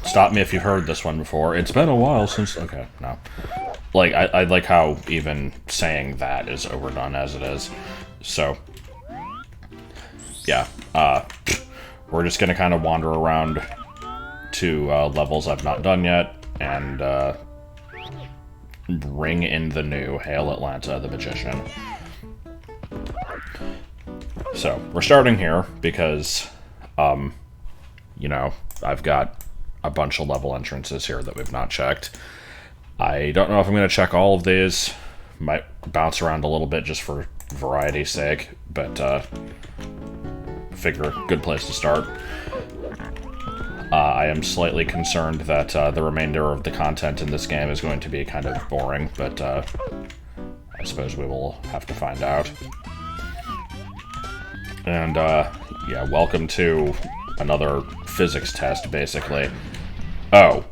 Stop me if you've heard this one before. It's been a while since... Okay, no. Like, I like how even saying that is overdone as it is. So, yeah. We're just gonna kind of wander around to levels I've not done yet, and bring in the new Hail Atlanta the Magician. So, we're starting here because, you know, I've got a bunch of level entrances here that we've not checked. I don't know if I'm going to check all of these. Might bounce around a little bit just for variety's sake, but figure good place to start. I am slightly concerned that the remainder of the content in this game is going to be kind of boring, but I suppose we will have to find out. And, yeah, welcome to another physics test, basically. Oh.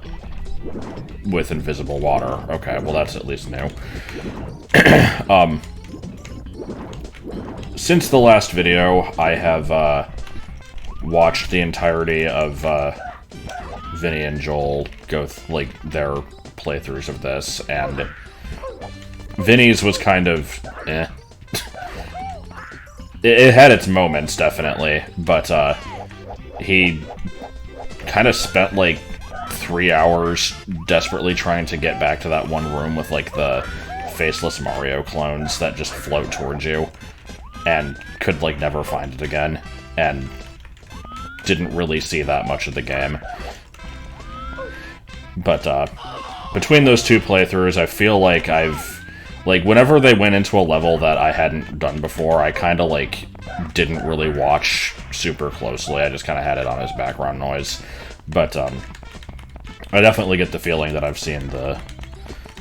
With invisible water. Okay, well that's at least new. Since the last video, I have, watched the entirety of, Vinnie and Joel go, like, their playthroughs of this, and Vinnie's was kind of, eh. It had its moments, definitely, but, he kind of spent, like, 3 hours desperately trying to get back to that one room with, like, the faceless Mario clones that just float towards you, and could, like, never find it again, and didn't really see that much of the game. But, between those two playthroughs, I feel like like, whenever they went into a level that I hadn't done before, I kind of, like, didn't really watch super closely. I just kind of had it on as background noise. But, I definitely get the feeling that I've seen the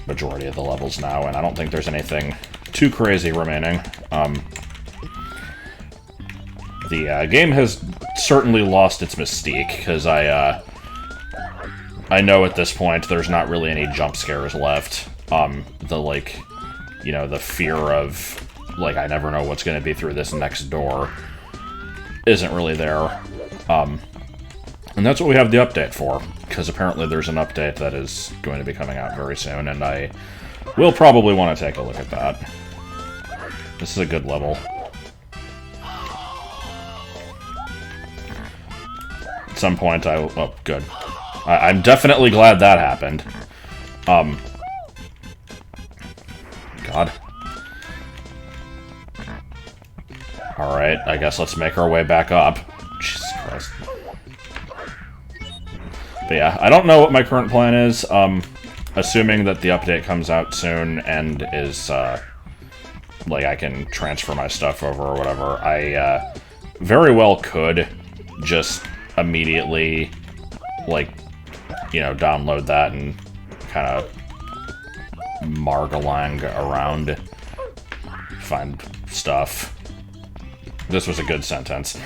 majority of the levels now, and I don't think there's anything too crazy remaining. The game has certainly lost its mystique, because I know at this point there's not really any jump scares left. The, like, you know, the fear of, like, I never know what's going to be through this next door isn't really there. And that's what we have the update for, because apparently there's an update that is going to be coming out very soon, and I will probably want to take a look at that. This is a good level. At some point I will... Oh, good. I'm definitely glad that happened. God. Alright, I guess let's make our way back up. Jesus Christ. But yeah, I don't know what my current plan is, assuming that the update comes out soon and is, like, I can transfer my stuff over or whatever. I, very well could just immediately, like, you know, download that and kind of margalang around, find stuff. This was a good sentence.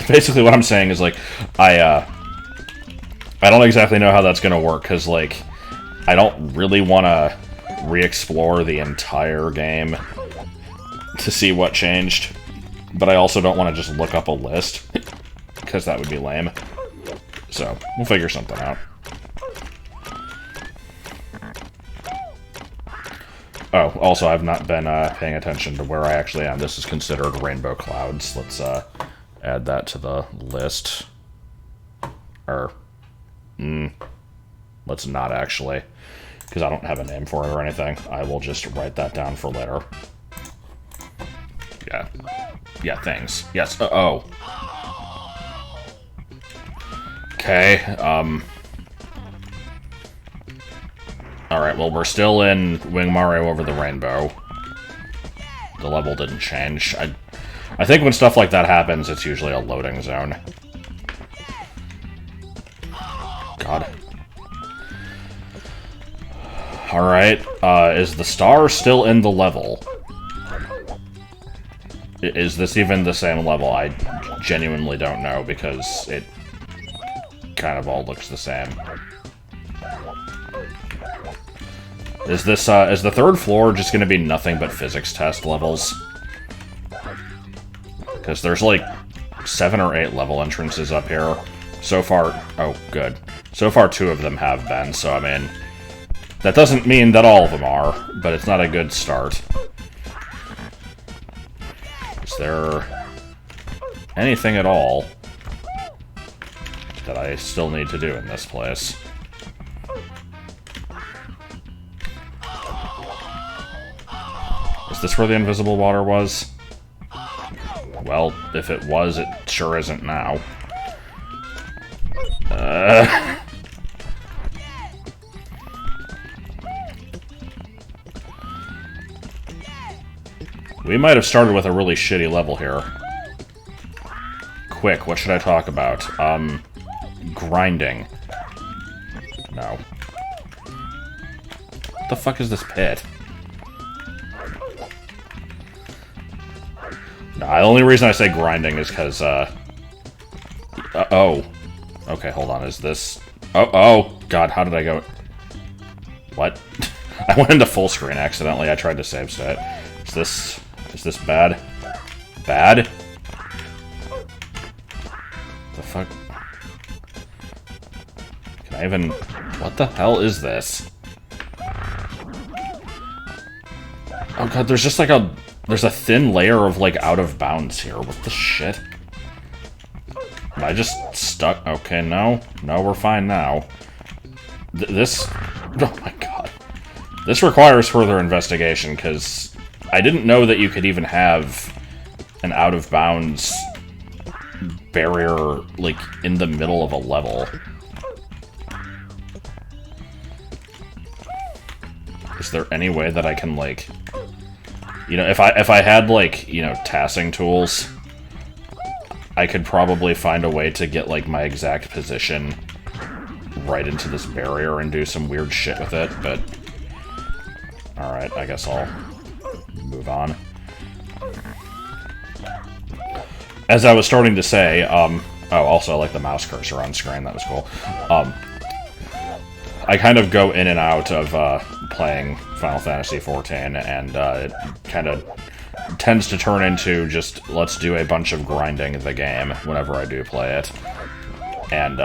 Basically what I'm saying is, like, I don't exactly know how that's gonna work, because, like, I don't really want to re-explore the entire game to see what changed, but I also don't want to just look up a list, because that would be lame. So, we'll figure something out. Oh, also, I've not been paying attention to where I actually am. This is considered rainbow clouds. Let's add that to the list. Let's not actually, because I don't have a name for it or anything. I will just write that down for later. Yeah. Yeah, things. Yes, oh. Okay, alright, well, we're still in Wing Mario Over the Rainbow. The level didn't change. I think when stuff like that happens, it's usually a loading zone. God. Alright, is the star still in the level? Is this even the same level? I genuinely don't know, because it kind of all looks the same. Is this, is the third floor just gonna be nothing but physics test levels? Because there's, like, 7 or 8 level entrances up here. So far... Oh, good. So far, 2 of them have been, so I mean... That doesn't mean that all of them are, but it's not a good start. Is there anything at all that I still need to do in this place? Is this where the invisible water was? Well, if it was, it sure isn't now. We might have started with a really shitty level here. Quick, what should I talk about? Grinding. No. What the fuck is this pit? No, the only reason I say grinding is because, oh. Okay, hold on, is this... Oh, God, how did I go... What? I went into full screen accidentally, I tried to save state. Is this bad? Bad? The fuck? Can I even... What the hell is this? Oh god, there's just like a... There's a thin layer of, like, out of bounds here. What the shit? Am I just stuck? Okay, no. No, we're fine now. This... Oh my god. This requires further investigation, because... I didn't know that you could even have an out-of-bounds barrier, like, in the middle of a level. Is there any way that I can, like... You know, if I had, like, you know, tassing tools, I could probably find a way to get, like, my exact position right into this barrier and do some weird shit with it, but... Alright, I guess I'll... move on. As I was starting to say, oh, also I like the mouse cursor on screen, that was cool. I kind of go in and out of playing Final Fantasy XIV, and it kind of tends to turn into just, let's do a bunch of grinding the game whenever I do play it. And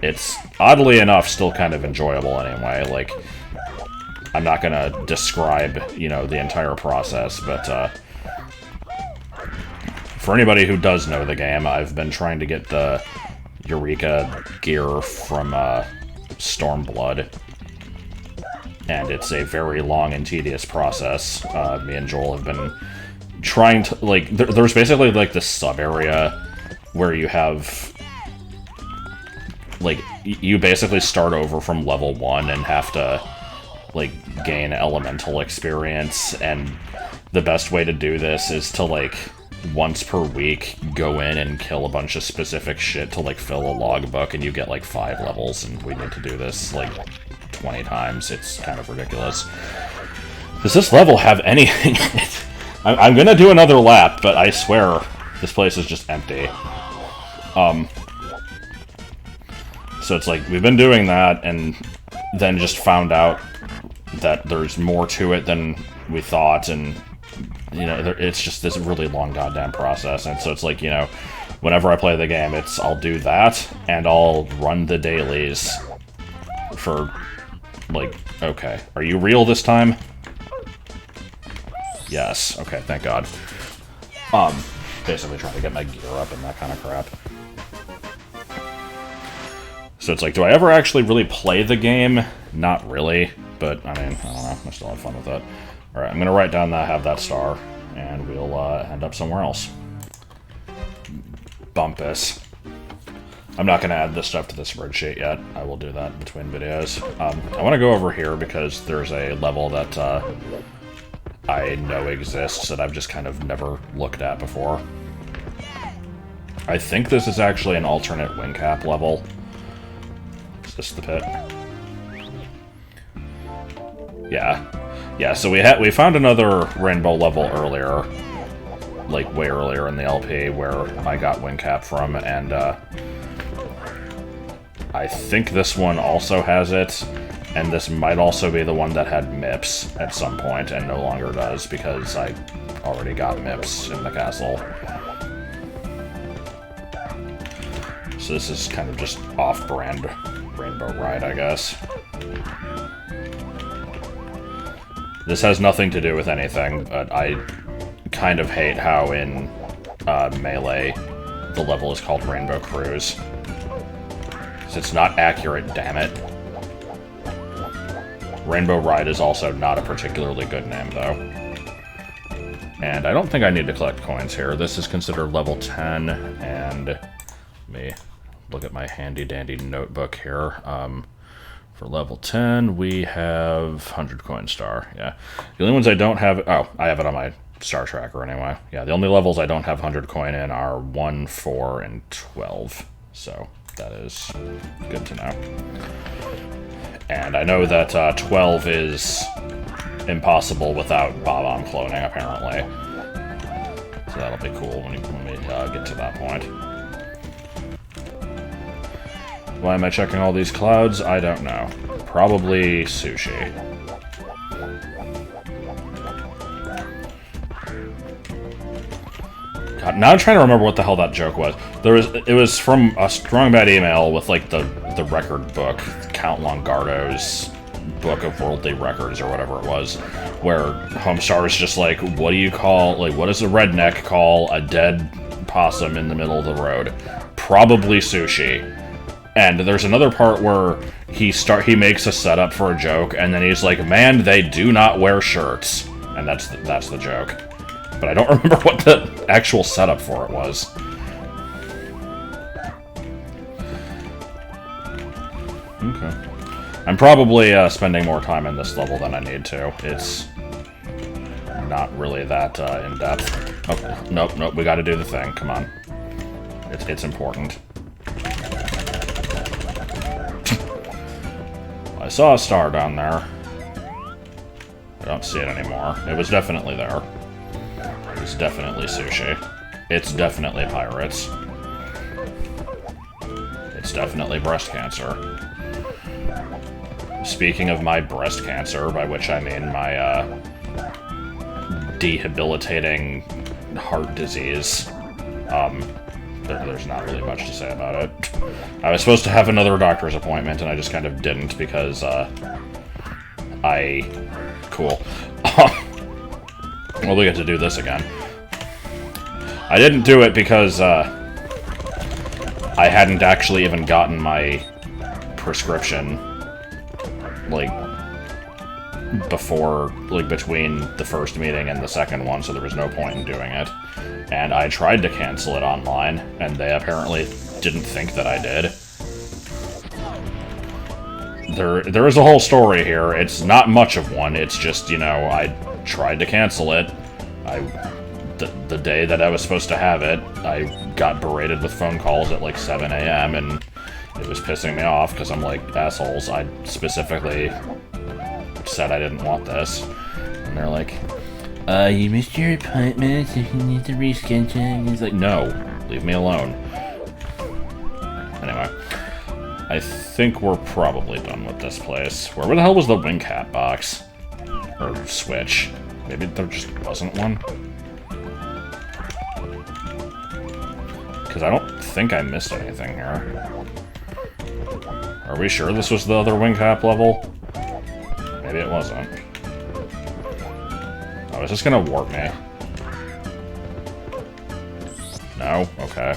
it's, oddly enough, still kind of enjoyable anyway. Like, I'm not gonna describe, you know, the entire process, but for anybody who does know the game, I've been trying to get the Eureka gear from Stormblood, and it's a very long and tedious process. Me and Joel have been trying to, like, there's basically, like, this sub-area where you have, like, you basically start over from level 1 and have to, like, gain elemental experience, and the best way to do this is to, like, once per week go in and kill a bunch of specific shit to, like, fill a logbook, and you get, like, 5 levels, and we need to do this, like, 20 times. It's kind of ridiculous. Does this level have anything in it? I'm gonna do another lap, but I swear this place is just empty. So it's like, we've been doing that, and then just found out that there's more to it than we thought, and, you know, it's just this really long goddamn process, and so it's like, you know, whenever I play the game, it's, I'll do that, and I'll run the dailies for, like, okay, are you real this time? Yes, okay, thank God. Basically trying to get my gear up and that kind of crap. So it's like, do I ever actually really play the game? Not really, but, I mean, I don't know, I still have fun with it. Alright, I'm gonna write down that I have that star, and we'll end up somewhere else. Bumpus. I'm not gonna add this stuff to the spreadsheet yet. I will do that between videos. I want to go over here because there's a level that I know exists that I've just kind of never looked at before. I think this is actually an alternate wing cap level. Is this the pit? Yeah, so we found another rainbow level earlier, like way earlier in the LP, where I got wing cap from, and I think this one also has it, and this might also be the one that had MIPS at some point and no longer does, because I already got MIPS in the castle. So this is kind of just off-brand Rainbow Ride, I guess. This has nothing to do with anything, but I kind of hate how in Melee the level is called Rainbow Cruise. It's not accurate, damn it. Rainbow Ride is also not a particularly good name, though. And I don't think I need to collect coins here. This is considered level 10, and let me look at my handy-dandy notebook here. For level 10, we have 100 coin star, yeah. The only ones I don't have... Oh, I have it on my star tracker anyway. Yeah, the only levels I don't have 100 coin in are 1, 4, and 12. So that is good to know. And I know that 12 is impossible without Bob-omb cloning, apparently. So that'll be cool when we get to that point. Why am I checking all these clouds? I don't know. Probably sushi. God, now I'm trying to remember what the hell that joke was. It was from a Strong Bad email with, like, the record book, Count Longardo's Book of Worldly Records, or whatever it was, where Homestar is just like, what do you call, like, what does a redneck call a dead possum in the middle of the road? Probably sushi. And there's another part where he makes a setup for a joke, and then he's like, man, they do not wear shirts. And that's the joke. But I don't remember what the actual setup for it was. Okay. I'm probably spending more time in this level than I need to. It's not really that in-depth. Oh, nope, we gotta do the thing. Come on. It's important. I saw a star down there. I don't see it anymore. It was definitely there. It's definitely sushi. It's definitely pirates. It's definitely breast cancer. Speaking of my breast cancer, by which I mean my debilitating heart disease, there's not really much to say about it. I was supposed to have another doctor's appointment, and I just kind of didn't because, Cool. Well, we get to do this again. I didn't do it because, I hadn't actually even gotten my prescription, like, before, like, between the first meeting and the second one, so there was no point in doing it. And I tried to cancel it online, and they apparently didn't think that I did. There is a whole story here. It's not much of one. It's just, you know, I tried to cancel it. The day that I was supposed to have it, I got berated with phone calls at like 7 a.m. and it was pissing me off because I'm like, assholes, I specifically said I didn't want this. And they're like, you missed your appointment, so you need to reschedule. And he's like, no, leave me alone. Anyway, I think we're probably done with this place. Where the hell was the wing cap box? Or switch? Maybe there just wasn't one? Because I don't think I missed anything here. Are we sure this was the other wing cap level? Maybe it wasn't. Oh, is this gonna warp me? No? Okay.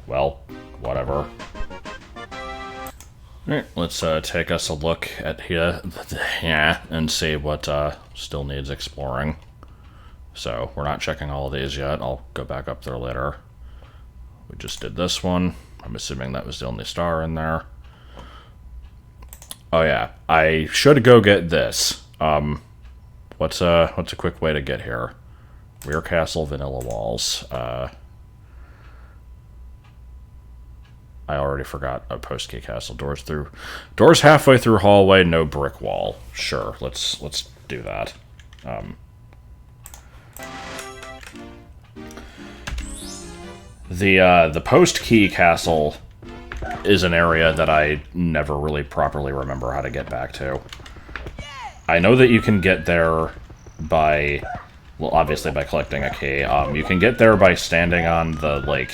Well, whatever. Alright, let's take us a look at here and see what still needs exploring. So, we're not checking all of these yet. I'll go back up there later. We just did this one. I'm assuming that was the only star in there. Oh yeah, I should go get this. What's a quick way to get here? Rear castle, vanilla walls. I already forgot a post key castle. Doors halfway through hallway, no brick wall. Sure, let's do that. The post key castle is an area that I never really properly remember how to get back to. I know that you can get there by, well, obviously by collecting a key. You can get there by standing on the, like,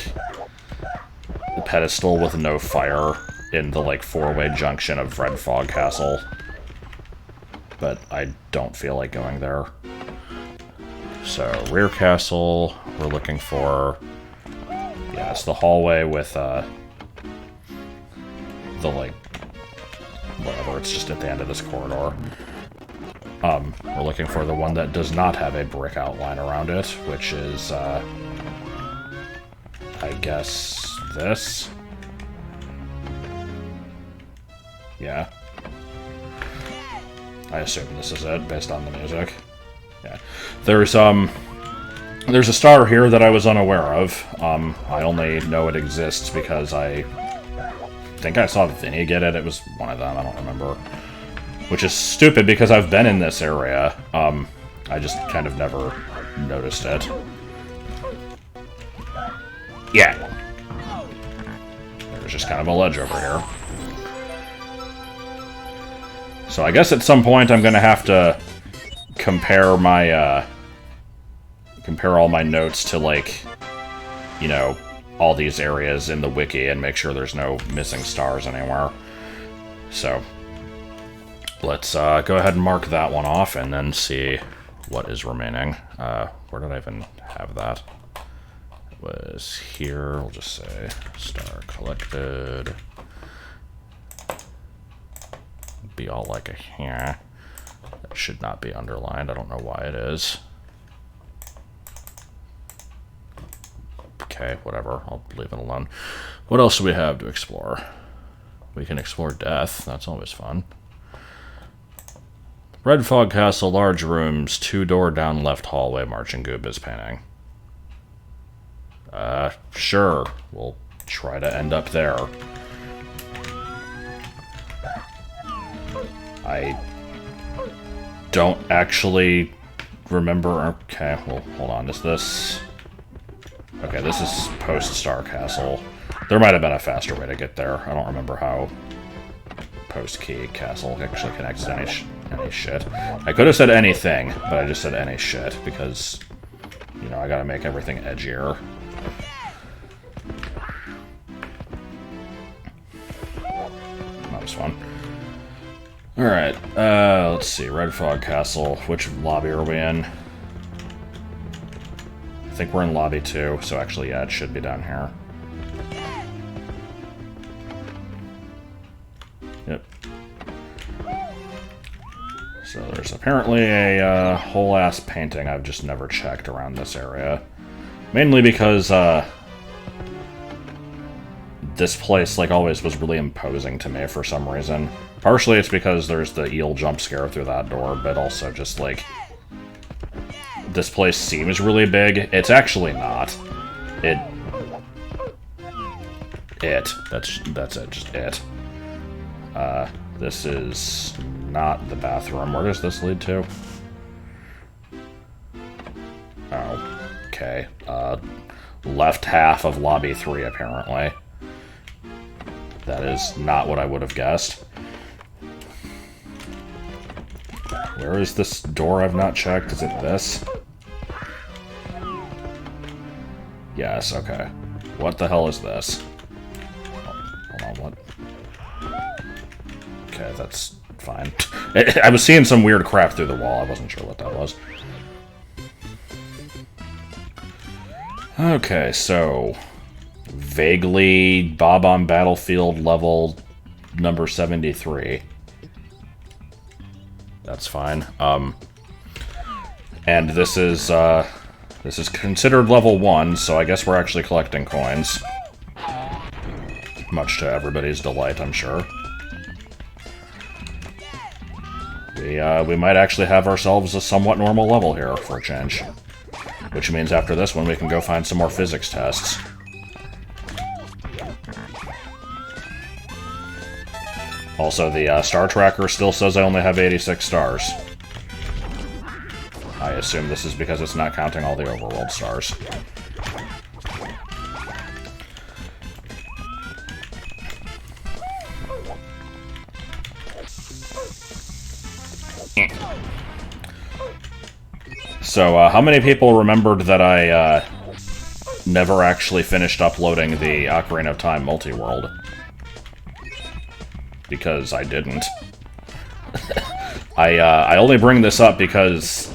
pedestal with no fire in the, like, four-way junction of Red Fog Castle. But I don't feel like going there. So, rear castle, we're looking for... Yeah, it's the hallway with, the, like... Whatever, it's just at the end of this corridor. We're looking for the one that does not have a brick outline around it, which is, I guess this? Yeah. I assume this is it, based on the music. Yeah. There's a star here that I was unaware of. I only know it exists because I think I saw Vinnie get it. It was one of them, I don't remember. Which is stupid because I've been in this area. I just kind of never noticed it. Yeah. There's just kind of a ledge over here. So I guess at some point I'm gonna have to compare my, compare all my notes to, like, you know, all these areas in the wiki and make sure there's no missing stars anywhere. So, let's go ahead and mark that one off and then see what is remaining. Where did I even have that? It was here, we'll just say star collected. Be all like a here. That should not be underlined, I don't know why it is. Okay, whatever, I'll leave it alone. What else do we have to explore? We can explore death, that's always fun. Red Fog Castle, large rooms, 2-door down left hallway, marching Goombers painting. Sure, we'll try to end up there. I don't actually remember. Okay, well, hold on. Is this... Okay, this is post-Star Castle. There might have been a faster way to get there. I don't remember how post-Key Castle actually connects to any shit. I could have said anything, but I just said any shit because, you know, I gotta make everything edgier. That was fun. Alright, let's see, Red Fog Castle. Which lobby are we in? I think we're in lobby 2, so actually, yeah, it should be down here. Yep. So there's apparently a whole-ass painting I've just never checked around this area. Mainly because, this place, like always, was really imposing to me for some reason. Partially it's because there's the eel jump scare through that door, but also just, like, this place seems really big. It's actually not. That's it, just it. This is not the bathroom. Where does this lead to? Oh, okay. Left half of lobby 3, apparently. That is not what I would have guessed. Where is this door I've not checked? Is it this? Yes, okay. What the hell is this? Hold on, what? Okay, that's fine. I was seeing some weird crap through the wall. I wasn't sure what that was. Okay, so... Vaguely Bob on Battlefield level number 73. That's fine. And this is considered level 1, so I guess we're actually collecting coins. Much to everybody's delight, I'm sure. We might actually have ourselves a somewhat normal level here for a change. Which means after this one we can go find some more physics tests. Also, the star tracker still says I only have 86 stars. I assume this is because it's not counting all the overworld stars. So, how many people remembered that I never actually finished uploading the Ocarina of Time multi-world. Because I didn't. I only bring this up because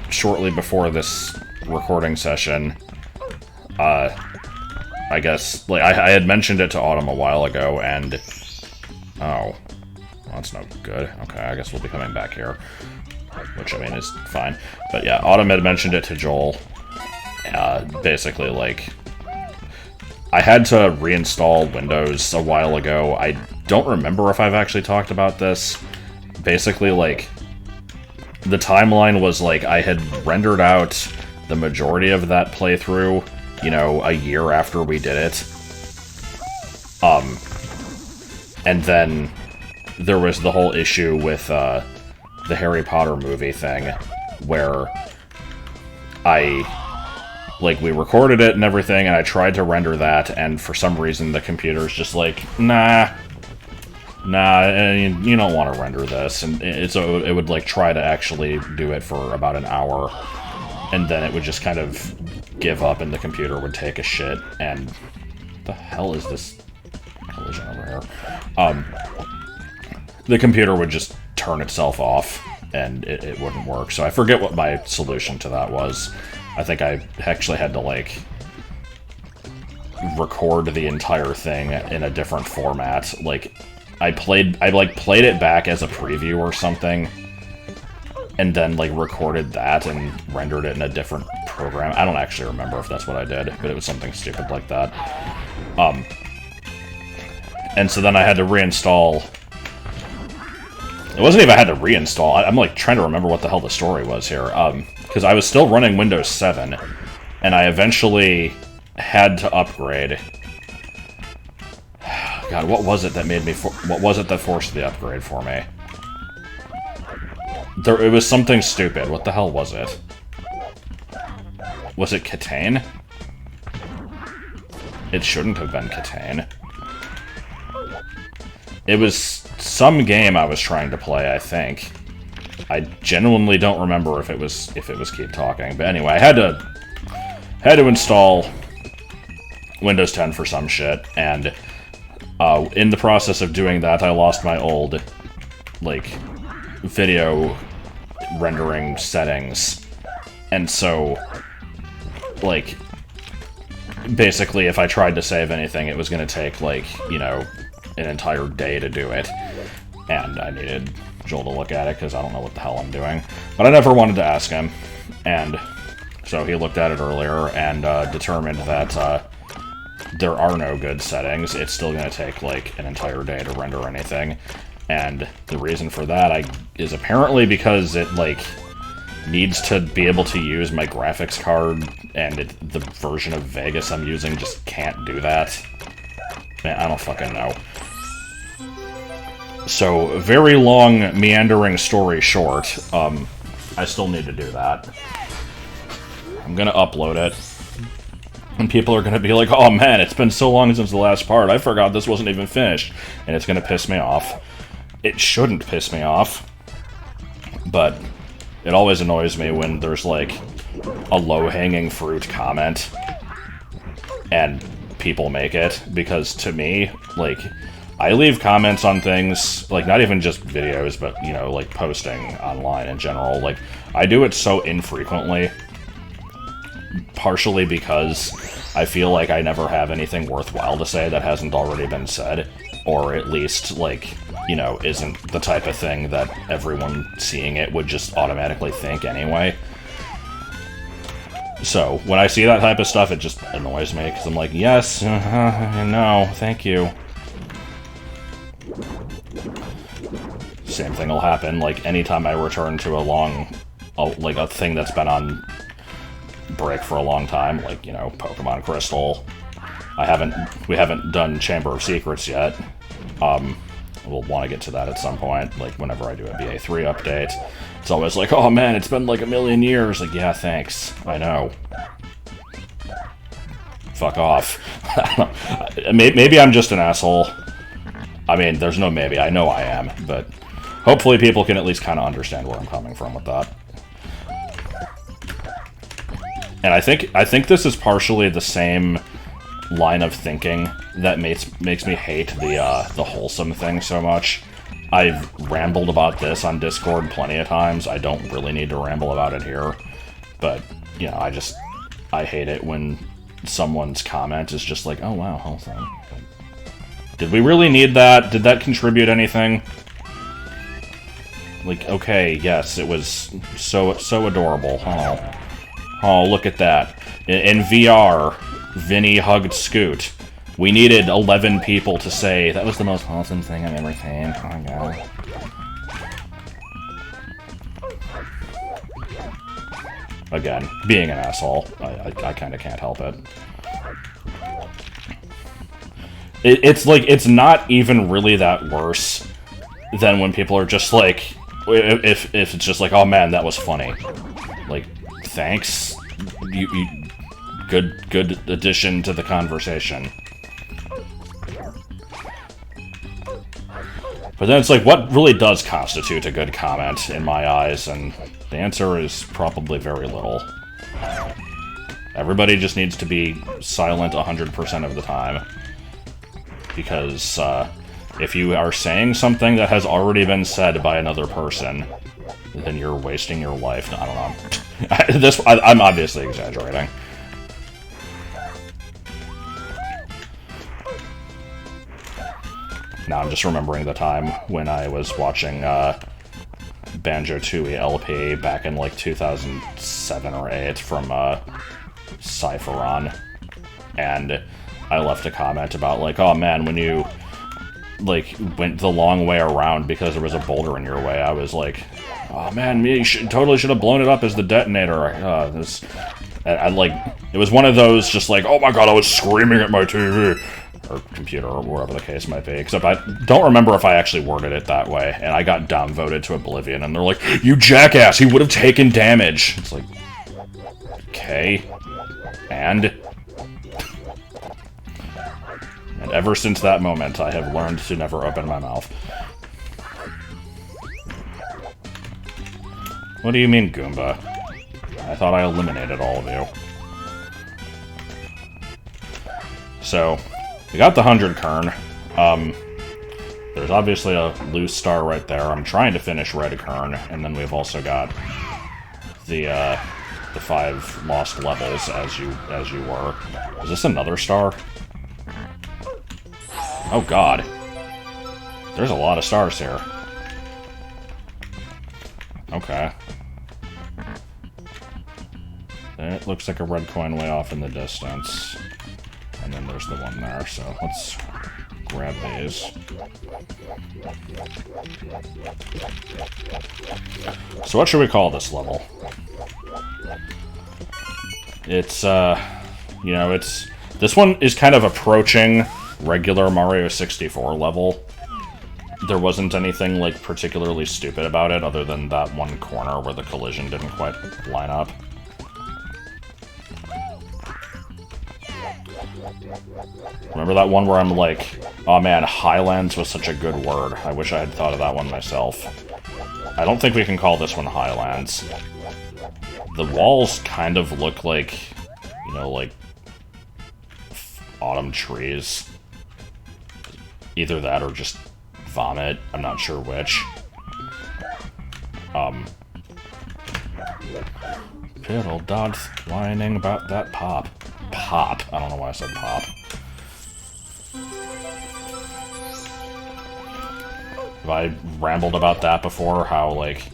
shortly before this recording session, I guess, like, I had mentioned it to Autumn a while ago, and... Oh. Well, that's no good. Okay, I guess we'll be coming back here. Which, I mean, is fine. But yeah, Autumn had mentioned it to Joel. Basically, like... I had to reinstall Windows a while ago. I don't remember if I've actually talked about this. Basically, like... The timeline was, like, I had rendered out the majority of that playthrough, you know, a year after we did it. And then there was the whole issue with, the Harry Potter movie thing, where we recorded it and everything, and I tried to render that, and for some reason the computer's just like, nah, you don't want to render this, and it would, like, try to actually do it for about an hour, and then it would just kind of give up, and the computer would take a shit, and the hell is this collision over here? The computer would just turn itself off, and it wouldn't work, so I forget what my solution to that was. I think I actually had to, like, record the entire thing in a different format. Like, I played it back as a preview or something, and then, like, recorded that and rendered it in a different program. I don't actually remember if that's what I did, but it was something stupid like that. And so then I had to reinstall... It wasn't even I had to reinstall. I'm, like, trying to remember what the hell the story was here. Because I was still running Windows 7, and I eventually had to upgrade. God, what was it that made me... What was it that forced the upgrade for me? It was something stupid. What the hell was it? Was it Catane? It shouldn't have been Catane. It was some game I was trying to play, I think. I genuinely don't remember if it was Keep Talking. But anyway, I had to install Windows 10 for some shit, and in the process of doing that, I lost my old, like, video rendering settings. And so, like, basically, if I tried to save anything, it was going to take, like, you know, an entire day to do it. And I needed Joel to look at it, because I don't know what the hell I'm doing. But I never wanted to ask him. And so he looked at it earlier and determined that there are no good settings. It's still going to take, like, an entire day to render anything. And the reason for that is apparently because it, like, needs to be able to use my graphics card, and the version of Vegas I'm using just can't do that. Man, I don't fucking know. So, very long, meandering story short, I still need to do that. I'm gonna upload it. And people are gonna be like, oh man, it's been so long since the last part, I forgot this wasn't even finished. And it's gonna piss me off. It shouldn't piss me off. But it always annoys me when there's, like, a low-hanging fruit comment and people make it, because to me, like, I leave comments on things, like, not even just videos, but, you know, like, posting online in general. Like, I do it so infrequently, partially because I feel like I never have anything worthwhile to say that hasn't already been said, or at least, like, you know, isn't the type of thing that everyone seeing it would just automatically think anyway. So, when I see that type of stuff, it just annoys me, because I'm like, yes, no, thank you. Same thing will happen, like, anytime I return to a thing that's been on break for a long time, like, you know, Pokemon Crystal. We haven't done Chamber of Secrets yet. We'll want to get to that at some point, like, whenever I do a BA3 update. It's always like, oh man, it's been like a million years. Like, yeah, thanks. I know. Fuck off. Maybe I'm just an asshole. I mean, there's no maybe. I know I am, but hopefully people can at least kind of understand where I'm coming from with that. And I think this is partially the same line of thinking that makes me hate the wholesome thing so much. I've rambled about this on Discord plenty of times. I don't really need to ramble about it here. But, you know, I hate it when someone's comment is just like, oh wow, wholesome. Did we really need that? Did that contribute anything? Like, okay, yes, it was so adorable. Oh, look at that. In VR, Vinnie hugged Scoot. We needed 11 people to say, that was the most wholesome thing I've ever seen. Oh my god. Again, being an asshole. I kind of can't help it. It's like, it's not even really that worse than when people are just like, if it's just like, oh man, that was funny. Like, thanks. You good addition to the conversation. But then it's like, what really does constitute a good comment in my eyes? And the answer is probably very little. Everybody just needs to be silent 100% of the time. Because if you are saying something that has already been said by another person, then you're wasting your life. I don't know. I'm obviously exaggerating. Now I'm just remembering the time when I was watching Banjo-Tooie LP back in like 2007 or 8 from Cypheron, and I left a comment about like, oh man, when you like went the long way around because there was a boulder in your way, I was like, oh man, you totally should have blown it up as the detonator. I like, it was one of those just like, oh my god, I was screaming at my TV. Or computer, or whatever the case might be. Except I don't remember if I actually worded it that way, and I got downvoted to oblivion, and they're like, you jackass, he would have taken damage! It's like, okay, and ever since that moment, I have learned to never open my mouth. What do you mean, Goomba? I thought I eliminated all of you. So, we got the 100 Kern. There's obviously a loose star right there. I'm trying to finish Red Kern, and then we've also got the 5 lost levels as you were. Is this another star? Oh god. There's a lot of stars here. Okay. It looks like a red coin way off in the distance. And then there's the one there, so let's grab these. So what should we call this level? It's, you know, this one is kind of approaching regular Mario 64 level. There wasn't anything, like, particularly stupid about it, other than that one corner where the collision didn't quite line up. Remember that one where I'm like, oh man, Highlands was such a good word. I wish I had thought of that one myself. I don't think we can call this one Highlands. The walls kind of look like, you know, like autumn trees. Either that or just vomit. I'm not sure which. Piddle dots whining about that pop. Pop. I don't know why I said pop. Have I rambled about that before? How, like,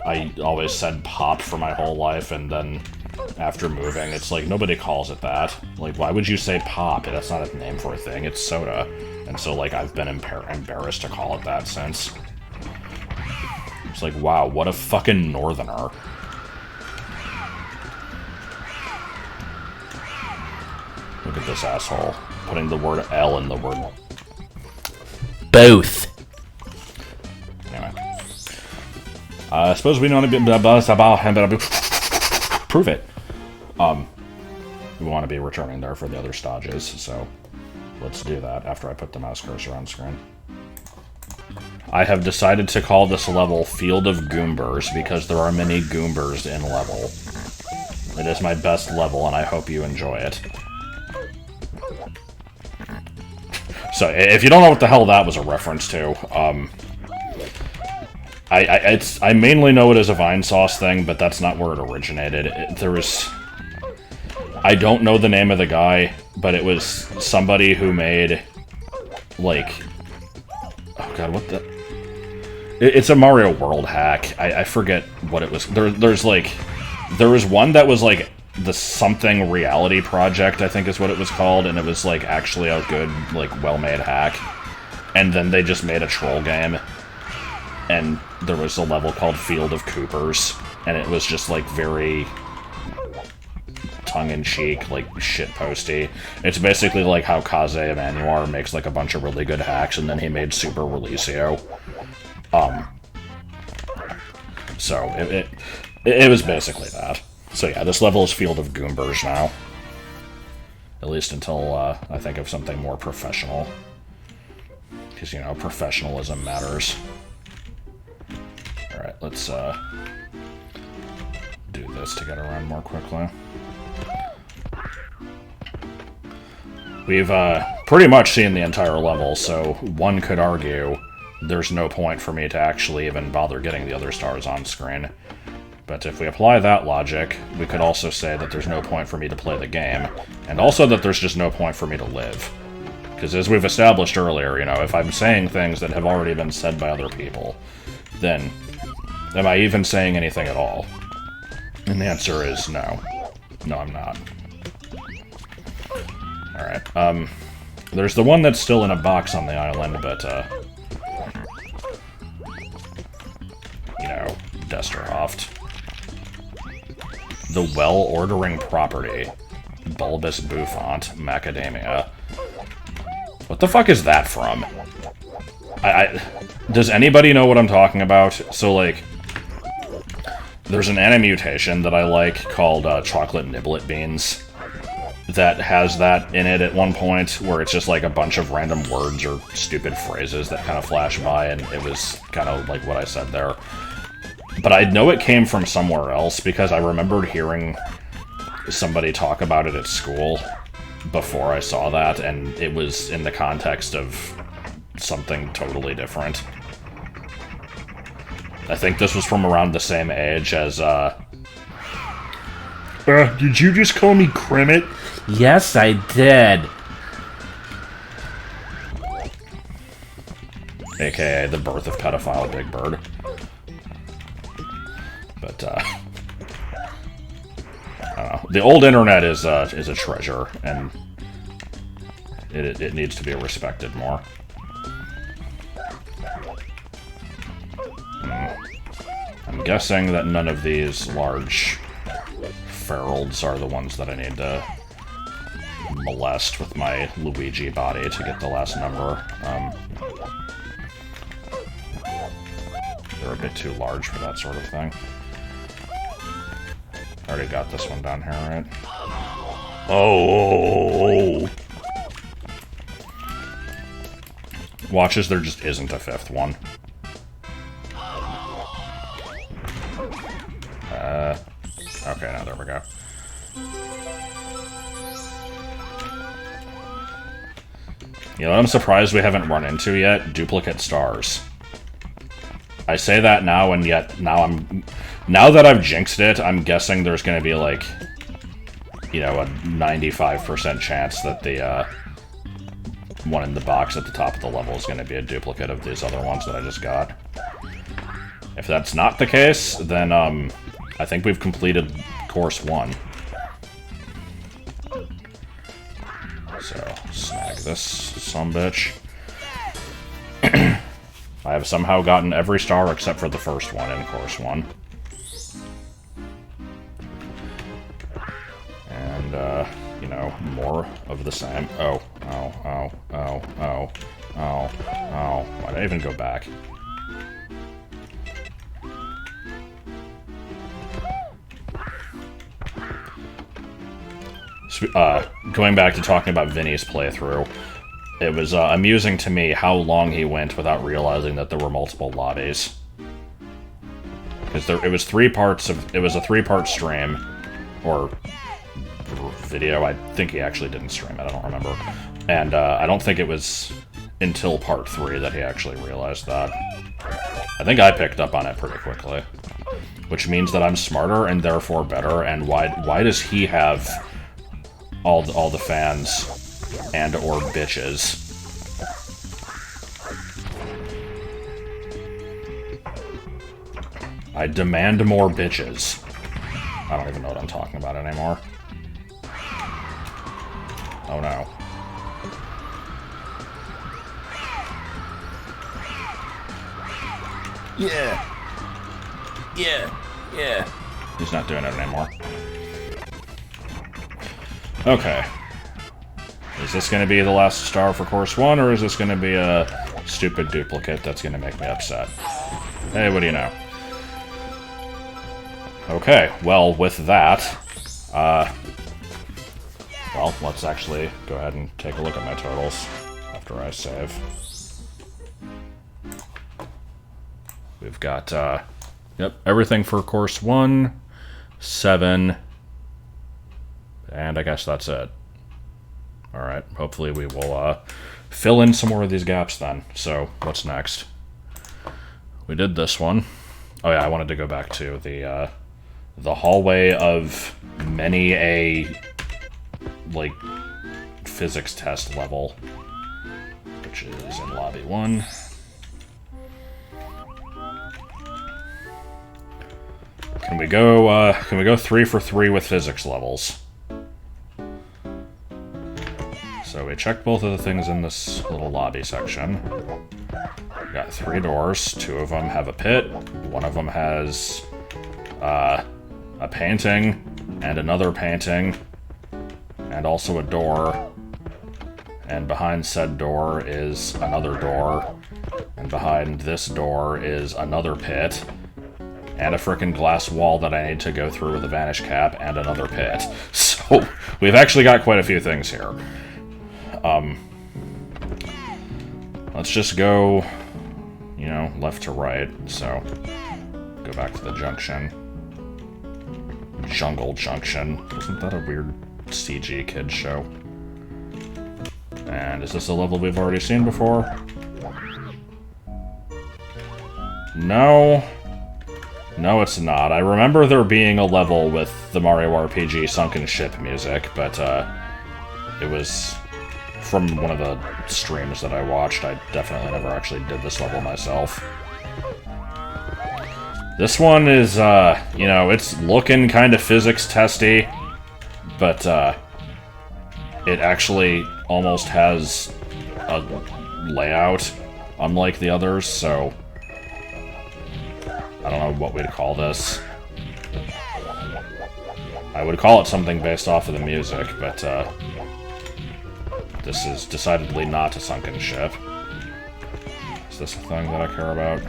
I always said pop for my whole life, and then after moving, it's like, nobody calls it that. Like, why would you say pop? That's not a name for a thing, it's soda. And so, like, I've been embarrassed to call it that since. It's like, wow, what a fucking northerner. Look at this asshole. Putting the word L in the word... both. Anyway. I suppose we know a bit about him, but prove it. We want to be returning there for the other stages, so let's do that after I put the mouse cursor on screen. I have decided to call this level Field of Goombers because there are many Goombers in level. It is my best level, and I hope you enjoy it. So, if you don't know what the hell that was a reference to, I mainly know it as a Vinesauce thing, but that's not where it originated. I don't know the name of the guy, but it was somebody who made, like... Oh god, what the... It's a Mario World hack. I forget what it was. There was one that was, like, the something reality project, I think is what it was called, and it was, like, actually a good, like, well-made hack. And then they just made a troll game, and there was a level called Field of Coopers, and it was just, like, very tongue-in-cheek, like, shitposty. It's basically like how Kaze Emanuar makes, like, a bunch of really good hacks, and then he made Super Relisio. So, it was basically that. So yeah, this level is Field of Goombers now. At least until I think of something more professional. Because, you know, professionalism matters. Alright, let's do this to get around more quickly. We've pretty much seen the entire level, so one could argue there's no point for me to actually even bother getting the other stars on screen. But if we apply that logic, we could also say that there's no point for me to play the game, and also that there's just no point for me to live. Because as we've established earlier, you know, if I'm saying things that have already been said by other people, then am I even saying anything at all? And the answer is no. No, I'm not. Alright, there's the one that's still in a box on the island, but, you know, Desterhoft. The Well-Ordering Property. Bulbous Bouffant. Macadamia. What the fuck is that from? Does anybody know what I'm talking about? So, like, there's an animutation that I like called Chocolate Niblet Beans that has that in it at one point, where it's just like a bunch of random words or stupid phrases that kind of flash by, and it was kind of like what I said there. But I know it came from somewhere else, because I remembered hearing somebody talk about it at school before I saw that, and it was in the context of something totally different. I think this was from around the same age as, did you just call me Crimmet? Yes, I did. AKA the birth of pedophile Big Bird. But, I don't know. The old internet is a treasure, and it needs to be respected more. I'm guessing that none of these large ferals are the ones that I need to molest with my Luigi body to get the last number. They're a bit too large for that sort of thing. Already got this one down here, right? Oh! Watch as there just isn't a fifth one. Okay, now there we go. You know what I'm surprised we haven't run into yet? Duplicate stars. I say that now, and yet now that I've jinxed it, I'm guessing there's going to be, like, you know, a 95% chance that the one in the box at the top of the level is going to be a duplicate of these other ones that I just got. If that's not the case, then I think we've completed course 1. So, snag this sumbitch. I have somehow gotten every star except for the first one in course 1. And, you know, more of the same. Oh, oh, oh, oh, oh, oh, oh. Why'd I even go back? Going back to talking about Vinnie's playthrough, it was amusing to me how long he went without realizing that there were multiple lobbies. Because it was a 3-part stream, or video. I think he actually didn't stream it, I don't remember. And I don't think it was until part 3 that he actually realized that. I think I picked up on it pretty quickly. Which means that I'm smarter and therefore better, and why does he have all the fans and or bitches? I demand more bitches. I don't even know what I'm talking about anymore. Oh no. Yeah. Yeah. He's not doing it anymore. Okay. Is this going to be the last star for course 1, or is this going to be a stupid duplicate that's going to make me upset? Hey, what do you know? Okay, well, with that, well, let's actually go ahead and take a look at my totals after I save. We've got, yep, everything for course 1, 7, and I guess that's it. Alright, hopefully we will, fill in some more of these gaps then. So, what's next? We did this one. Oh yeah, I wanted to go back to the hallway of many a, like, physics test level, which is in lobby 1. Can we go 3 for 3 with physics levels? So we checked both of the things in this little lobby section. We got 3 doors. 2 of them have a pit. 1 of them has a painting and another painting and also a door. And behind said door is another door. And behind this door is another pit. And a frickin' glass wall that I need to go through with a vanish cap, and another pit. So, we've actually got quite a few things here. Let's just go, you know, left to right. So, go back to the junction. Jungle Junction. Isn't that a weird CG kids show? And is this a level we've already seen before? No. No, it's not. I remember there being a level with the Mario RPG Sunken Ship music, but it was from one of the streams that I watched. I definitely never actually did this level myself. This one is, you know, it's looking kind of physics testy, but it actually almost has a layout, unlike the others, so I don't know what we'd call this. I would call it something based off of the music, but this is decidedly not a sunken ship. Is this a thing that I care about?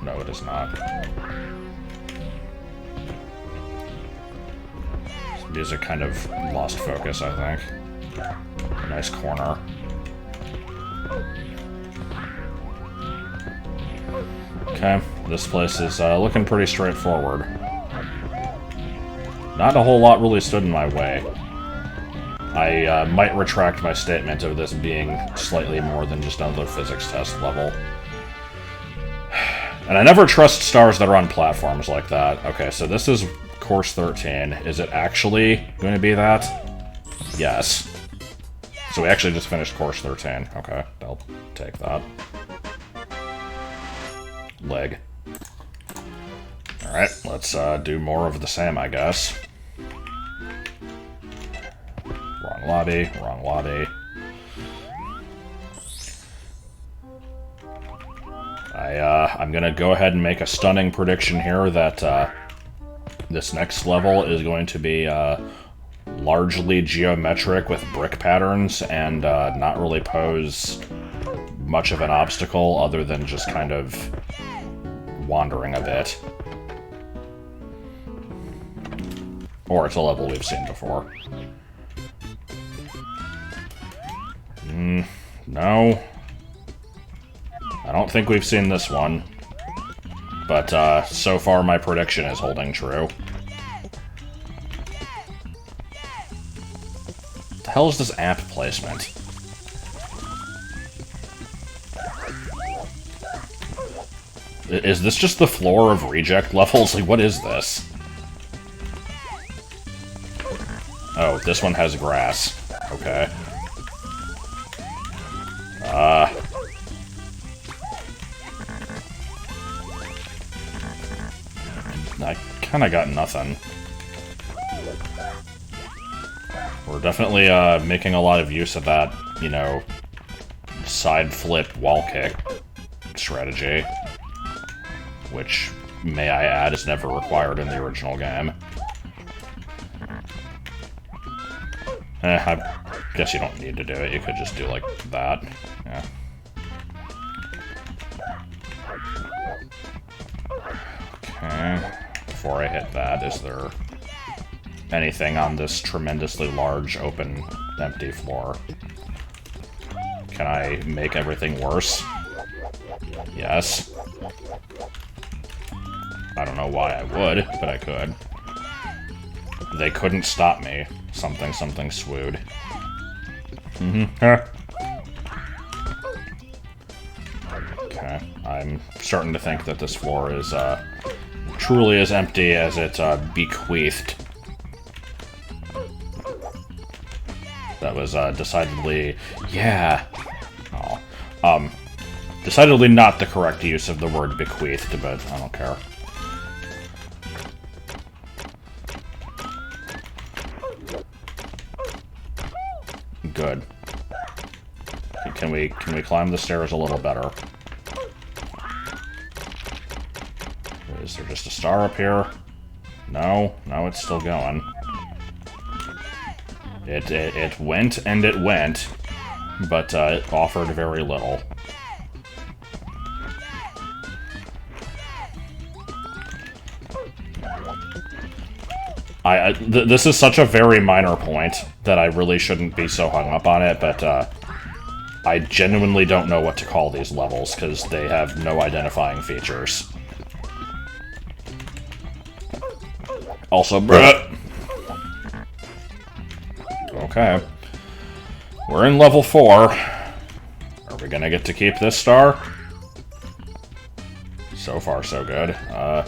No, it is not. This music kind of lost focus, I think. Nice corner. Okay, this place is looking pretty straightforward. Not a whole lot really stood in my way. I might retract my statement of this being slightly more than just another physics test level. And I never trust stars that are on platforms like that. Okay, so this is course 13. Is it actually going to be that? Yes. So we actually just finished course 13. Okay, I'll take that. Leg. Alright, let's do more of the same, I guess. Wrong lobby, wrong lobby. I'm gonna go ahead and make a stunning prediction here that this next level is going to be largely geometric with brick patterns and not really pose much of an obstacle other than just kind of wandering a bit. Or it's a level we've seen before. No. I don't think we've seen this one. but so far my prediction is holding true. What the hell is this amp placement? Is this just the floor of reject levels? Like, what is this? Oh, this one has grass. Okay. I kinda got nothing. We're definitely, making a lot of use of that, you know, side flip wall kick strategy. Which, may I add, is never required in the original game. I guess you don't need to do it, you could just do like that. Yeah. Okay. Before I hit that, is there anything on this tremendously large, open, empty floor? Can I make everything worse? Yes. I don't know why I would, but I could. They couldn't stop me. Something, something swooed. Okay, I'm starting to think that this floor is, truly as empty as it's, bequeathed. That was, decidedly... yeah! Oh. Decidedly not the correct use of the word bequeathed, but I don't care. Good. Can we climb the stairs a little better? Is there just a star up here? No, no, it's still going. It went and it went, but it offered very little. This is such a very minor point that I really shouldn't be so hung up on it, but I genuinely don't know what to call these levels, because they have no identifying features. Also, bruh. Okay. We're in level 4. Are we gonna get to keep this star? So far, so good. Yeah,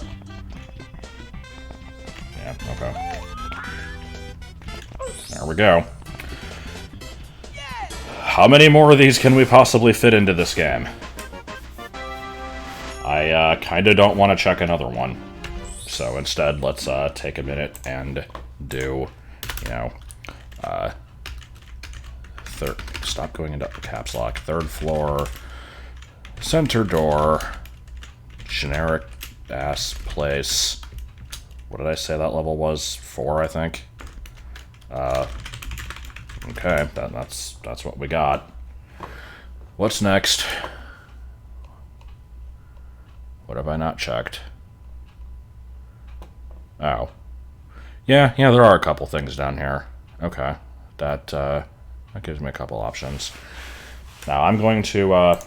okay. There we go. How many more of these can we possibly fit into this game? I kinda don't want to check another one. So instead, let's take a minute and do, you know, stop going into caps lock. Third floor, center door, generic ass place. What did I say that level was? 4, I think. Okay, that's what we got. What's next? What have I not checked? Oh. Yeah, there are a couple things down here. Okay. That gives me a couple options. Now, I'm going to,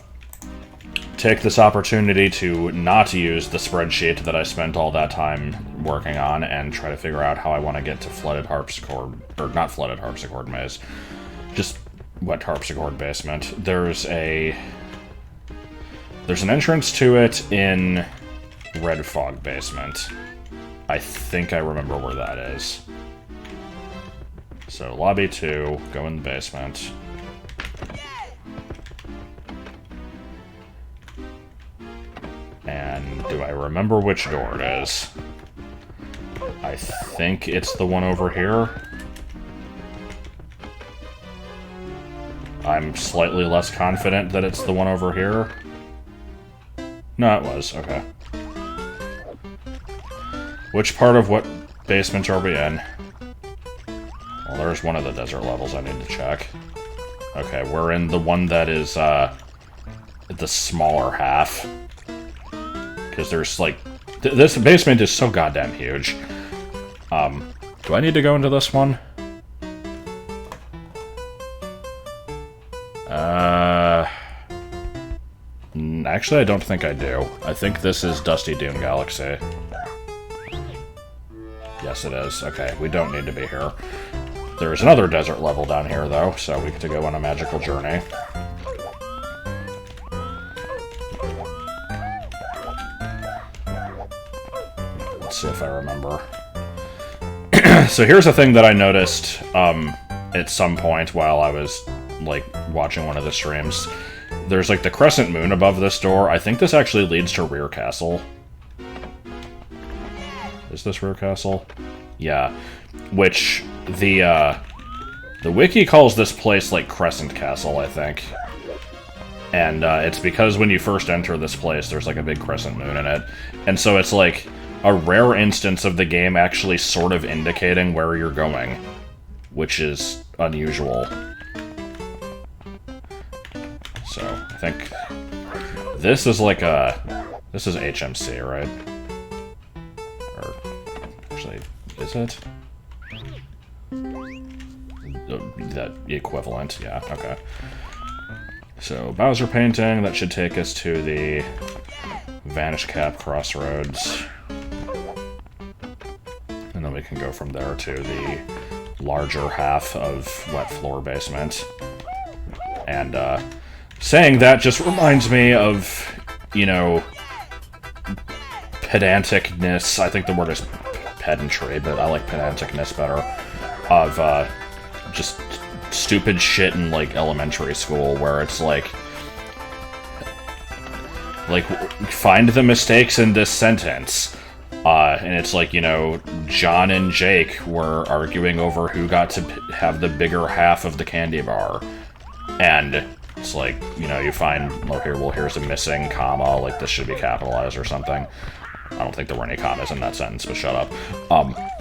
take this opportunity to not use the spreadsheet that I spent all that time working on and try to figure out how I want to get to flooded harpsichord, or not flooded harpsichord maze, just wet harpsichord basement. There's an entrance to it in Red Fog basement. I think I remember where that is. So lobby 2, go in the basement. And do I remember which door it is? I think it's the one over here. I'm slightly less confident that it's the one over here. No, it was. Okay. Which part of what basement are we in? Well, there's one of the desert levels I need to check. Okay, we're in the one that is, the smaller half. Because there's, like... this basement is so goddamn huge. Do I need to go into this one? Actually, I don't think I do. I think this is Dusty Dune Galaxy. Yes, it is. Okay, we don't need to be here. There's another desert level down here, though, so we get to go on a magical journey. Let's see if I remember. So here's a thing that I noticed at some point while I was, like, watching one of the streams. There's, like, the crescent moon above this door. I think this actually leads to Rear Castle. Is this Rear Castle? Yeah. Which, the wiki calls this place, like, Crescent Castle, I think. And, it's because when you first enter this place, there's, like, a big crescent moon in it. And so it's, like, a rare instance of the game actually sort of indicating where you're going. Which is unusual. So, I think this is like this is HMC, right? Or, actually, is it? That equivalent, yeah, okay. So, Bowser painting, that should take us to the Vanish Cap Crossroads. And then we can go from there to the larger half of Wet Floor Basement. And, saying that just reminds me of, you know, pedanticness. I think the word is pedantry, but I like pedanticness better. Of, just stupid shit in, like, elementary school, where it's like, find the mistakes in this sentence. And it's like, you know, John and Jake were arguing over who got to have the bigger half of the candy bar. And it's like, you know, you find, well, here's a missing comma, like this should be capitalized or something. I don't think there were any commas in that sentence, but shut up.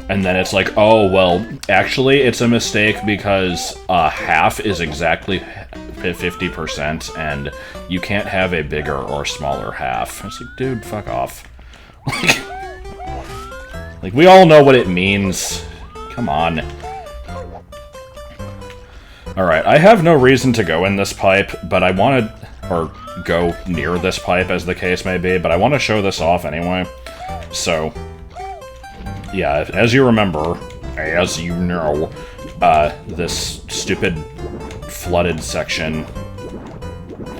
And then it's like, oh, well, actually, it's a mistake because half is exactly 50%, and you can't have a bigger or smaller half. It's like, dude, fuck off. Like, we all know what it means. Come on. Alright, I have no reason to go in this pipe, but I want to... or go near this pipe, as the case may be, but I want to show this off anyway. So, yeah, as you remember, as you know, this stupid flooded section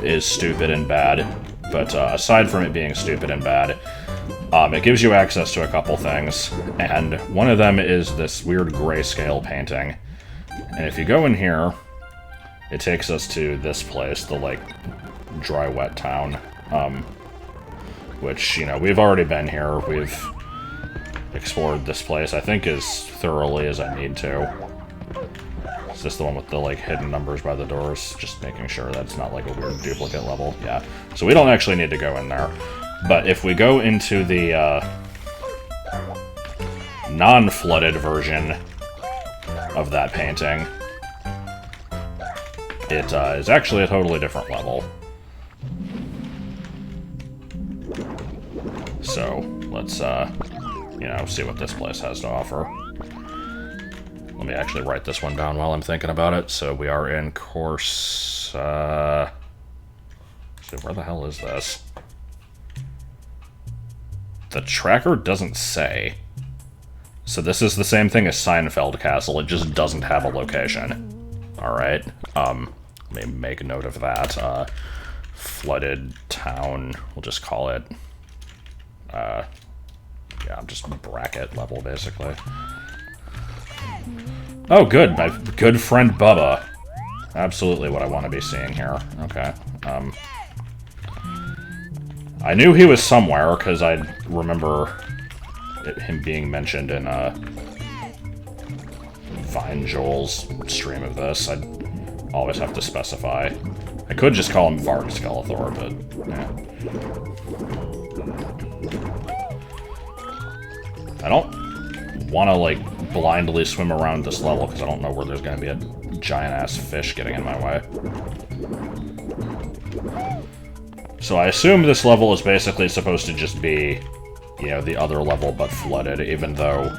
is stupid and bad, but aside from it being stupid and bad, it gives you access to a couple things, and one of them is this weird grayscale painting. And if you go in here, it takes us to this place, the, like, dry wet town, which, you know, we've already been here. We've explored this place, I think, as thoroughly as I need to. Is this the one with the, like, hidden numbers by the doors? Just making sure that it's not, like, a weird duplicate level. Yeah. So we don't actually need to go in there. But if we go into the, non-flooded version of that painting, it is actually a totally different level. So, let's, you know, see what this place has to offer. Let me actually write this one down while I'm thinking about it. So, we are in course, so where the hell is this? The tracker doesn't say. So this is the same thing as Seinfeld Castle, it just doesn't have a location. Alright, let me make a note of that. Flooded town, we'll just call it, yeah, just bracket level, basically. Oh, good, my good friend Bubba. Absolutely what I want to be seeing here. Okay, I knew he was somewhere, because I remember him being mentioned in, Vine Joel's stream of this. I'd always have to specify. I could just call him Varg Skeletor, but, yeah. I don't want to, like, blindly swim around this level, because I don't know where there's going to be a giant-ass fish getting in my way. So I assume this level is basically supposed to just be, you know, the other level but flooded, even though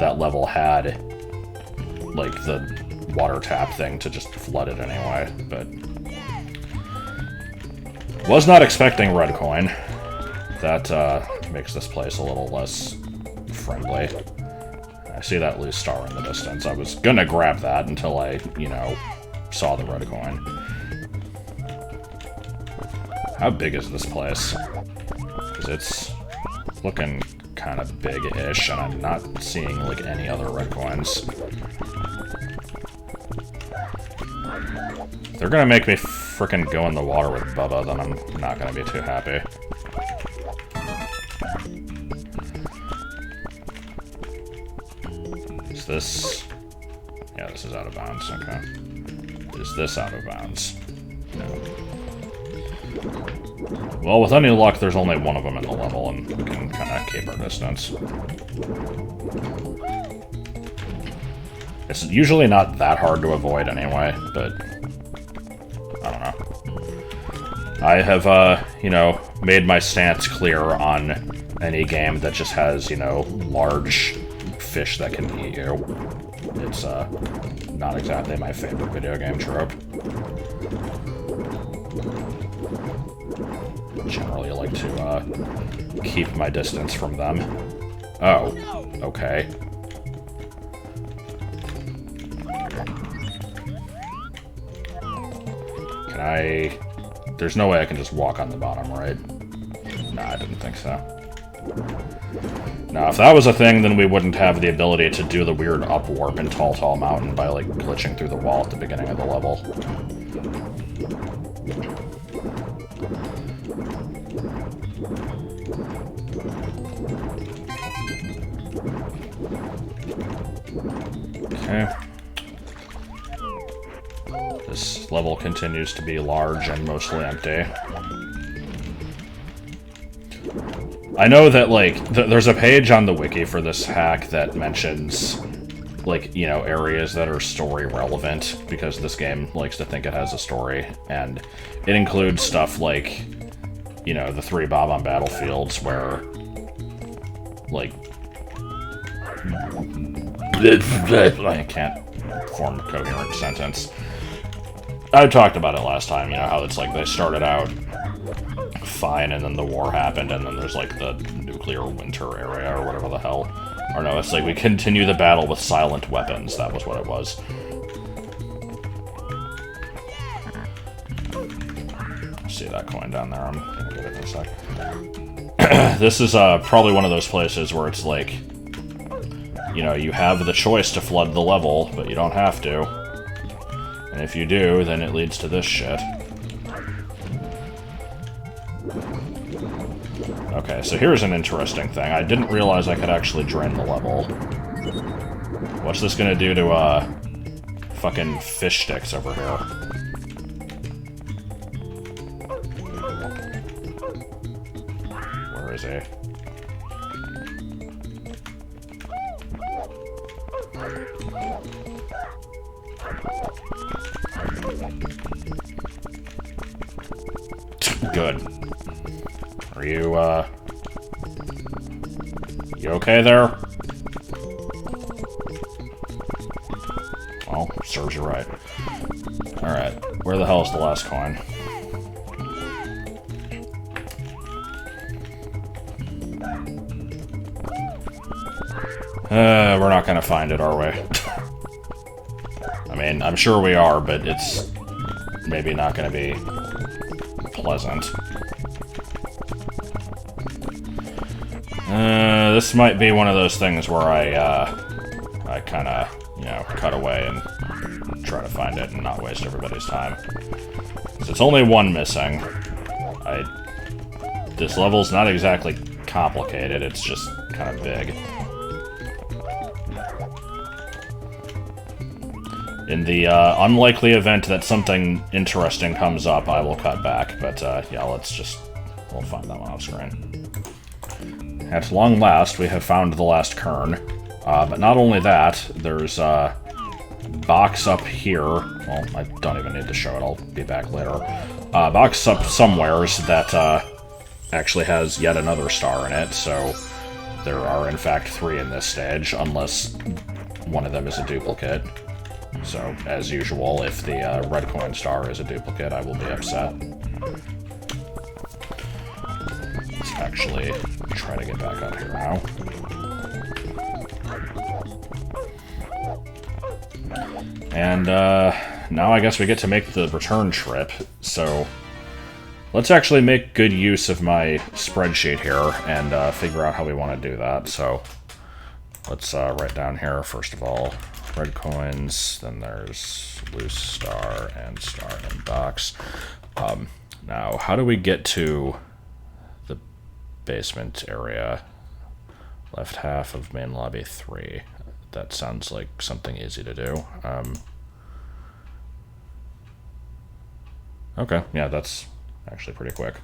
that level had, like, the water tap thing to just flood it anyway, but... Was not expecting red coin. That makes this place a little less friendly. I see that loose star in the distance. I was gonna grab that until I, you know, saw the red coin. How big is this place? Because it's looking kind of big-ish, and I'm not seeing, like, any other red coins. If they're gonna make me frickin' go in the water with Bubba, then I'm not gonna be too happy. Is this... Yeah, this is out of bounds, okay. Is this out of bounds? No. Well, with any luck, there's only one of them in the level, and we can kind of keep our distance. It's usually not that hard to avoid anyway, but... I don't know. I have, you know, made my stance clear on any game that just has, you know, large fish that can eat you. It's, not exactly my favorite video game trope. Generally like to, keep my distance from them. Oh, okay. Can I... There's no way I can just walk on the bottom, right? No, I didn't think so. Now, if that was a thing, then we wouldn't have the ability to do the weird up-warp in Tall Tall Mountain by, like, glitching through the wall at the beginning of the level. Okay. This level continues to be large and mostly empty. I know that, like, there's a page on the wiki for this hack that mentions, like, you know, areas that are story relevant, because this game likes to think it has a story, and it includes stuff like, you know, the 3 Bob-on Battlefields, where, like... I can't form a coherent sentence. I talked about it last time, you know, how it's like they started out fine, and then the war happened, and then there's, like, the nuclear winter area, or whatever the hell. Or no, it's like we continue the battle with silent weapons. That was what it was. See that coin down there? I'm gonna get it in a sec. This is probably one of those places where it's like, you know, you have the choice to flood the level, but you don't have to. And if you do, then it leads to this shit. Okay, so here's an interesting thing. I didn't realize I could actually drain the level. What's this gonna do to, fucking fish sticks over here? Where is he? Good. Are you, you okay there? Well, serves you right. Alright, where the hell is the last coin? We're not gonna find it, are we? I mean, I'm sure we are, but it's maybe not gonna be pleasant. This might be one of those things where I kinda, you know, cut away and try to find it and not waste everybody's time. 'Cause it's only one missing. This level's not exactly complicated, it's just kind of big. In the unlikely event that something interesting comes up, I will cut back, but yeah, we'll find that one off screen. At long last, we have found the last kern. But not only that, there's a box up here. Well, I don't even need to show it, I'll be back later. Box up somewheres that actually has yet another star in it, so there are in fact 3 in this stage, unless one of them is a duplicate. So, as usual, if the red coin star is a duplicate, I will be upset. actually try to get back up here now. And now I guess we get to make the return trip, so let's actually make good use of my spreadsheet here and figure out how we want to do that. So let's write down here, first of all, red coins, then there's loose star and star in box. Now, how do we get to the basement area? Left half of main lobby 3. That sounds like something easy to do. Okay, yeah, that's actually pretty quick.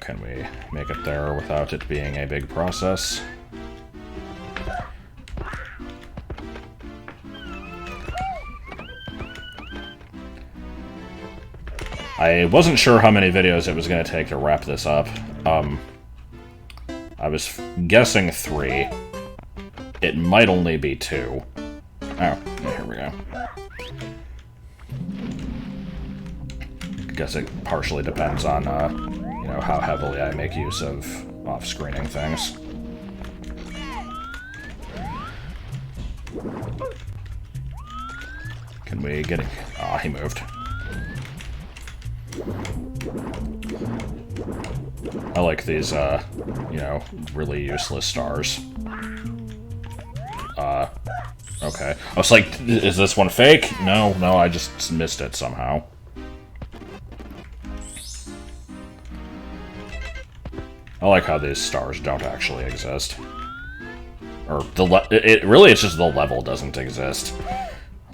Can we make it there without it being a big process? I wasn't sure how many videos it was going to take to wrap this up. I was guessing 3. It might only be 2. Oh, yeah, here we go. I guess it partially depends on, you know, how heavily I make use of off-screening things. Can we get it? Ah, he moved. I like these, you know, really useless stars. Okay. I was like, is this one fake? No, I just missed it somehow. I like how these stars don't actually exist. Or, it's just the level doesn't exist.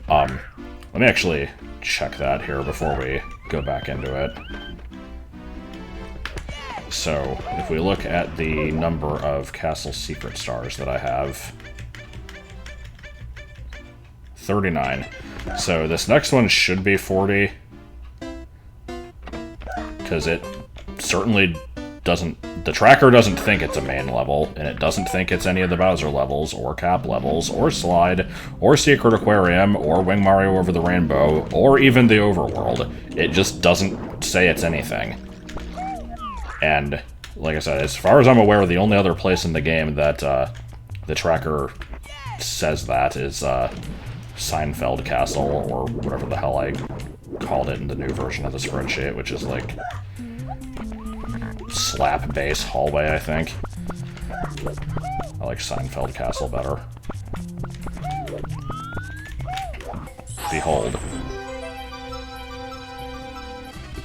Let me actually check that here before we go back into it. So, if we look at the number of castle secret stars that I have, 39. So this next one should be 40, because it certainly doesn't, the tracker doesn't think it's a main level, and it doesn't think it's any of the Bowser levels, or Cap levels, or Slide, or Secret Aquarium, or Wing Mario Over the Rainbow, or even the Overworld. It just doesn't say it's anything. And, like I said, as far as I'm aware, the only other place in the game that the tracker says that is Seinfeld Castle, or whatever the hell I called it in the new version of the spreadsheet, which is like slap base hallway, I think. I like Seinfeld Castle better. Behold.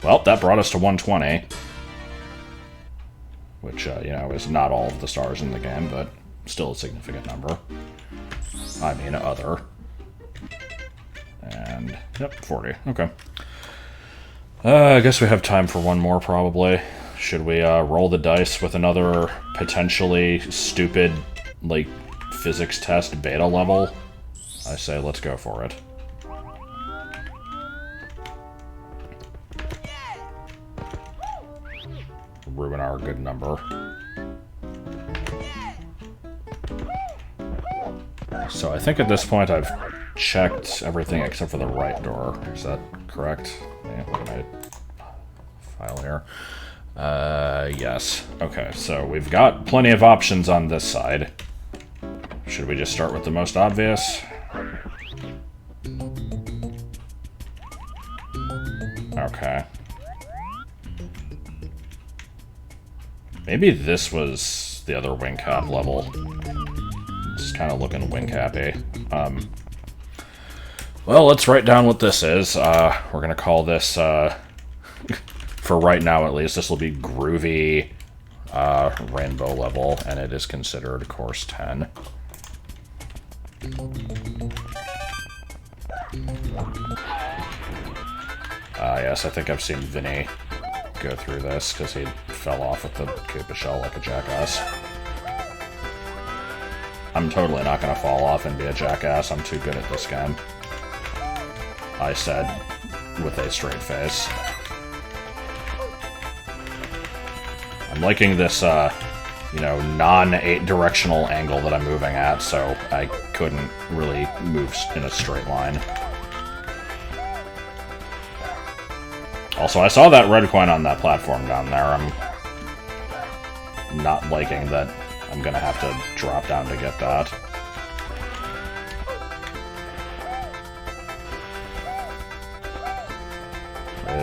Well, that brought us to 120. Which, you know, is not all of the stars in the game, but still a significant number. I mean, other. And, yep, 40. Okay. I guess we have time for one more, probably. Should we roll the dice with another potentially stupid, like, physics test beta level? I say let's go for it. Ruin our good number. So I think at this point I've checked everything except for the right door. Is that correct? Yeah, look at my file here. Yes. Okay, so we've got plenty of options on this side. Should we just start with the most obvious? Okay. Maybe this was the other wing cap level. It's kind of looking wing cappy. Well, let's write down what this is. We're gonna call this, for right now at least, this will be Groovy Rainbow level, and it is considered Course 10. Yes, I think I've seen Vinnie go through this, because he fell off with the Koopa shell like a jackass. I'm totally not going to fall off and be a jackass, I'm too good at this game. I said, with a straight face. I'm liking this, you know, non-8-directional angle that I'm moving at, so I couldn't really move in a straight line. Also, I saw that red coin on that platform down there. I'm not liking that I'm gonna have to drop down to get that.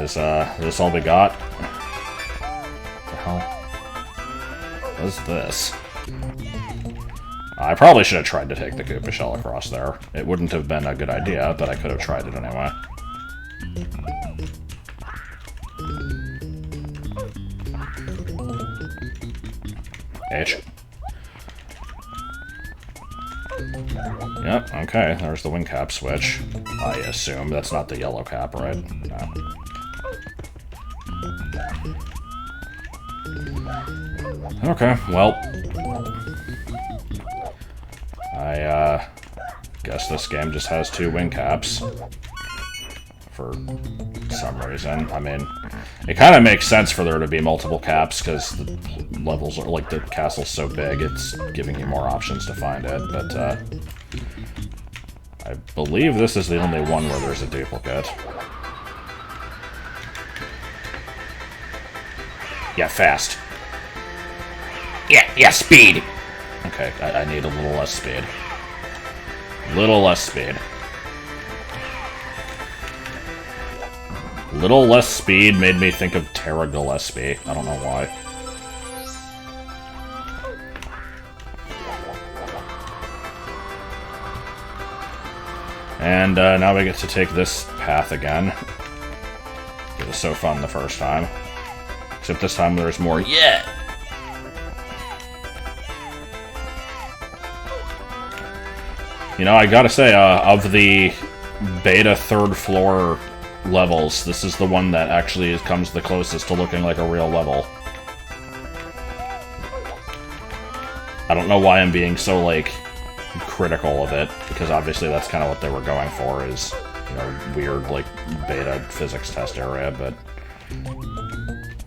Is this all we got? What the hell? What is this? I probably should have tried to take the Koopa shell across there. It wouldn't have been a good idea, but I could have tried it anyway. H. Yep, okay, there's the wing cap switch. I assume that's not the yellow cap, right? No. Okay, well... I, guess this game just has 2 wing caps. For some reason. I mean, it kind of makes sense for there to be multiple caps, because the levels are, like, the castle's so big, it's giving you more options to find it, but, I believe this is the only one where there's a duplicate. Yeah, fast. Yeah, speed! Okay, I need a little less speed. Little less speed. Little less speed made me think of Terra Gillespie. I don't know why. And now we get to take this path again. It was so fun the first time. Except this time there's more. Yeah! You know, I gotta say, of the beta 3rd floor levels, this is the one that actually comes the closest to looking like a real level. I don't know why I'm being so, like, critical of it, because obviously that's kind of what they were going for, is, you know, weird, like, beta physics test area, but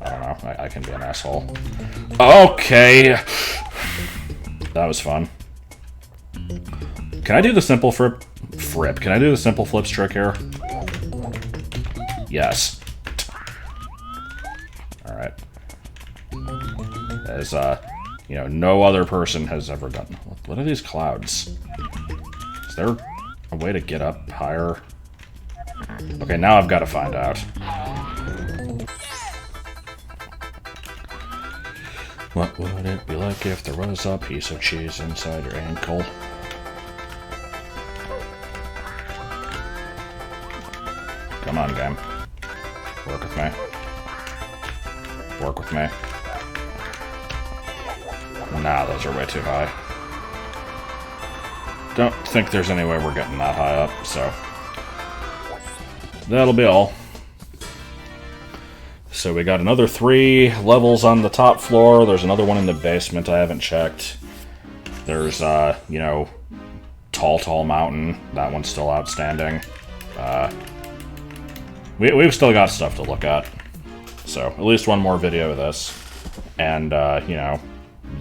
I don't know, I can be an asshole. Okay! That was fun. Can I do the simple flip? Can I do the simple flips trick here? Yes. Alright. As, you know, no other person has ever done. What are these clouds? Is there a way to get up higher? Okay, now I've got to find out. What would it be like if there was a piece of cheese inside your ankle? Come on, game. Work with me. Work with me. Nah, those are way too high. Don't think there's any way we're getting that high up, so... that'll be all. So we got another 3 levels on the top floor. There's another one in the basement I haven't checked. There's, you know, Tall Mountain. That one's still outstanding. We've still got stuff to look at. So, at least one more video of this. And, you know,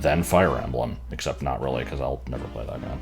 then Fire Emblem. Except not really, because I'll never play that game.